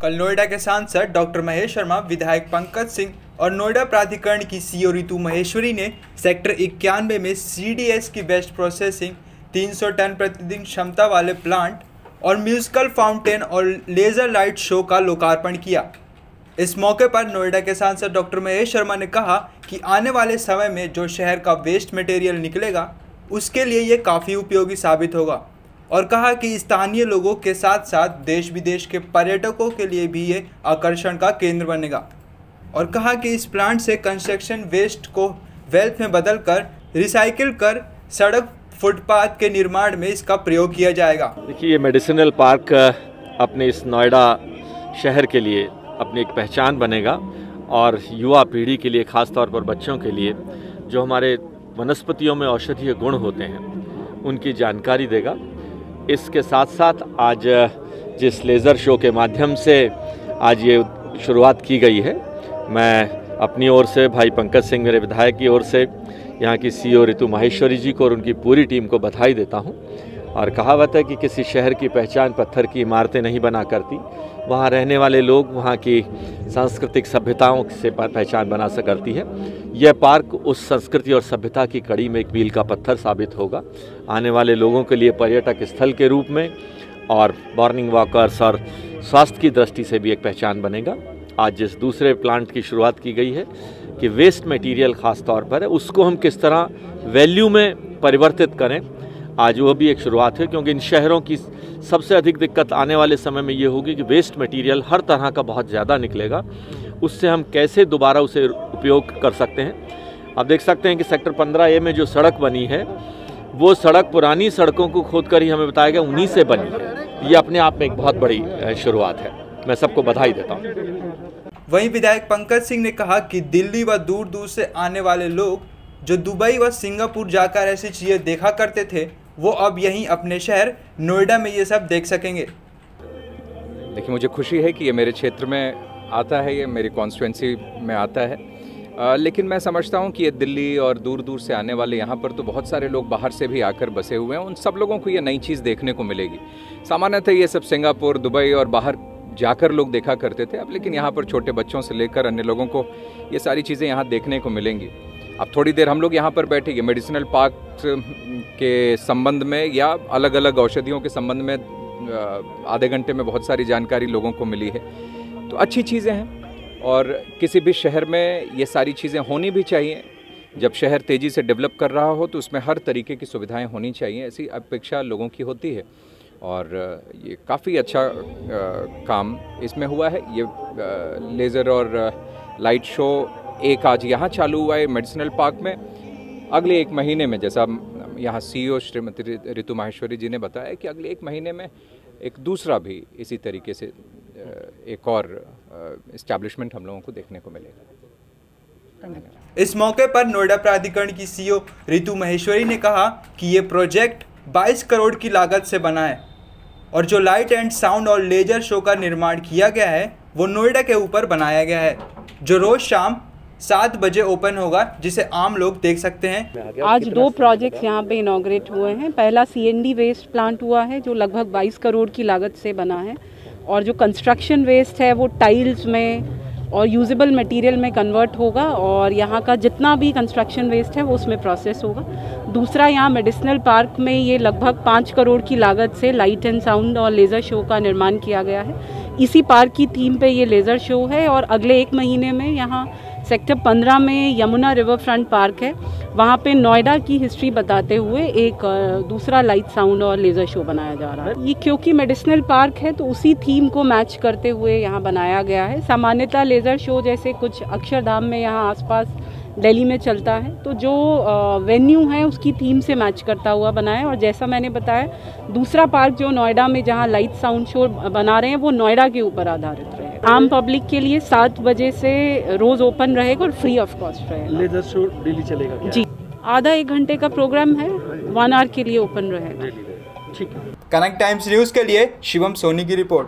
कल नोएडा के सांसद डॉक्टर महेश शर्मा, विधायक पंकज सिंह और नोएडा प्राधिकरण की सीईओ रितु महेश्वरी ने सेक्टर 91 में सीडीएस की वेस्ट प्रोसेसिंग, 300 टन प्रतिदिन क्षमता वाले प्लांट और म्यूजिकल फाउंटेन और लेजर लाइट शो का लोकार्पण किया। इस मौके पर नोएडा के सांसद डॉक्टर महेश शर्मा ने कहा कि आने वाले समय में जो शहर का वेस्ट मटेरियल निकलेगा उसके लिए ये काफ़ी उपयोगी साबित होगा और कहा कि स्थानीय लोगों के साथ साथ देश विदेश के पर्यटकों के लिए भी ये आकर्षण का केंद्र बनेगा और कहा कि इस प्लांट से कंस्ट्रक्शन वेस्ट को वेल्थ में बदलकर रिसाइकिल कर सड़क फुटपाथ के निर्माण में इसका प्रयोग किया जाएगा। देखिए, ये मेडिसिनल पार्क अपने इस नोएडा शहर के लिए अपनी एक पहचान बनेगा और युवा पीढ़ी के लिए, खास तौर पर बच्चों के लिए, जो हमारे वनस्पतियों में औषधीय गुण होते हैं उनकी जानकारी देगा। इसके साथ साथ आज जिस लेज़र शो के माध्यम से आज ये शुरुआत की गई है, मैं अपनी ओर से, भाई पंकज सिंह मेरे विधायक की ओर से, यहाँ की सीईओ रितु महेश्वरी जी को और उनकी पूरी टीम को बधाई देता हूँ। और कहावत है कि किसी शहर की पहचान पत्थर की इमारतें नहीं बना करती, वहाँ रहने वाले लोग वहाँ की सांस्कृतिक सभ्यताओं से पहचान बना करती है। यह पार्क उस संस्कृति और सभ्यता की कड़ी में एक मील का पत्थर साबित होगा। आने वाले लोगों के लिए पर्यटक स्थल के रूप में और मॉर्निंग वॉकर्स और स्वास्थ्य की दृष्टि से भी एक पहचान बनेगा। आज जिस दूसरे प्लांट की शुरुआत की गई है कि वेस्ट मटेरियल ख़ास तौर पर है, उसको हम किस तरह वैल्यू में परिवर्तित करें, आज वो भी एक शुरुआत है। क्योंकि इन शहरों की सबसे अधिक दिक्कत आने वाले समय में ये होगी कि वेस्ट मटेरियल हर तरह का बहुत ज़्यादा निकलेगा, उससे हम कैसे दोबारा उसे उपयोग कर सकते हैं। आप देख सकते हैं कि सेक्टर 15A में जो सड़क बनी है वो सड़क पुरानी सड़कों को खोदकर ही हमें बताया गया उन्हीं से बनी है। ये अपने आप में एक बहुत बड़ी शुरुआत है। मैं सबको बधाई देता हूँ। वहीं विधायक पंकज सिंह ने कहा कि दिल्ली व दूर दूर से आने वाले लोग जो दुबई व सिंगापुर जाकर ऐसी चीज़ें देखा करते थे, वो अब यहीं अपने शहर नोएडा में ये सब देख सकेंगे। देखिए, मुझे खुशी है कि ये मेरे क्षेत्र में आता है, ये मेरी कॉन्स्टिट्यूंसी में आता है। लेकिन मैं समझता हूँ कि ये दिल्ली और दूर दूर से आने वाले, यहाँ पर तो बहुत सारे लोग बाहर से भी आकर बसे हुए हैं, उन सब लोगों को ये नई चीज़ देखने को मिलेगी। सामान्यतः ये सब सिंगापुर, दुबई और बाहर जाकर लोग देखा करते थे, अब लेकिन यहाँ पर छोटे बच्चों से लेकर अन्य लोगों को ये सारी चीज़ें यहाँ देखने को मिलेंगी। अब थोड़ी देर हम लोग यहाँ पर बैठेंगे, मेडिसिनल पार्क के संबंध में या अलग अलग औषधियों के संबंध में आधे घंटे में बहुत सारी जानकारी लोगों को मिली है, तो अच्छी चीज़ें हैं। और किसी भी शहर में ये सारी चीज़ें होनी भी चाहिए। जब शहर तेज़ी से डेवलप कर रहा हो तो उसमें हर तरीके की सुविधाएं होनी चाहिए, ऐसी अपेक्षा लोगों की होती है। और ये काफ़ी अच्छा काम इसमें हुआ है। ये लेज़र और लाइट शो एक आज यहाँ चालू हुआ है मेडिसिनल पार्क में। अगले 1 महीने में, जैसा यहाँ सीईओ श्रीमती रितु महेश्वरी जी ने बताया, कि अगले 1 महीने में एक दूसरा भी इसी तरीके से एक और एस्टैब्लिशमेंट हम लोगों को देखने को मिलेगा। इस मौके पर नोएडा प्राधिकरण की सीईओ रितु महेश्वरी ने कहा कि ये प्रोजेक्ट 22 करोड़ की लागत से बना है और जो लाइट एंड साउंड और लेजर शो का निर्माण किया गया है वो नोएडा के ऊपर बनाया गया है, जो रोज शाम 7 बजे ओपन होगा, जिसे आम लोग देख सकते हैं। आज 2 प्रोजेक्ट्स यहाँ पे इनॉग्रेट हुए हैं। पहला CND वेस्ट प्लांट हुआ है जो लगभग 22 करोड़ की लागत से बना है, और जो कंस्ट्रक्शन वेस्ट है वो टाइल्स में और यूजेबल मटेरियल में कन्वर्ट होगा और यहाँ का जितना भी कंस्ट्रक्शन वेस्ट है वो उसमें प्रोसेस होगा। दूसरा, यहाँ मेडिसिनल पार्क में ये लगभग 5 करोड़ की लागत से लाइट एंड साउंड और लेज़र शो का निर्माण किया गया है। इसी पार्क की थीम पे ये लेज़र शो है। और अगले 1 महीने में यहाँ सेक्टर 15 में यमुना रिवर फ्रंट पार्क है, वहाँ पे नोएडा की हिस्ट्री बताते हुए एक दूसरा लाइट साउंड और लेज़र शो बनाया जा रहा है। ये क्योंकि मेडिसिनल पार्क है तो उसी थीम को मैच करते हुए यहाँ बनाया गया है। सामान्यतः लेज़र शो जैसे कुछ अक्षरधाम में यहाँ आसपास दिल्ली में चलता है, तो जो वेन्यू है उसकी थीम से मैच करता हुआ बनाया है। और जैसा मैंने बताया, दूसरा पार्क जो नोएडा में जहाँ लाइट साउंड शो बना रहे हैं वो नोएडा के ऊपर आधारित रहे। आम पब्लिक के लिए 7 बजे से रोज़ ओपन रहेगा और फ्री ऑफ कॉस्ट रहेगा। लेज़र शो डेली चलेगा क्या? जी, आधा 1 घंटे का प्रोग्राम है, 1 आवर के लिए ओपन रहेगा। ठीक है। कनेक्ट टाइम्स न्यूज़ के लिए शिवम सोनी की रिपोर्ट।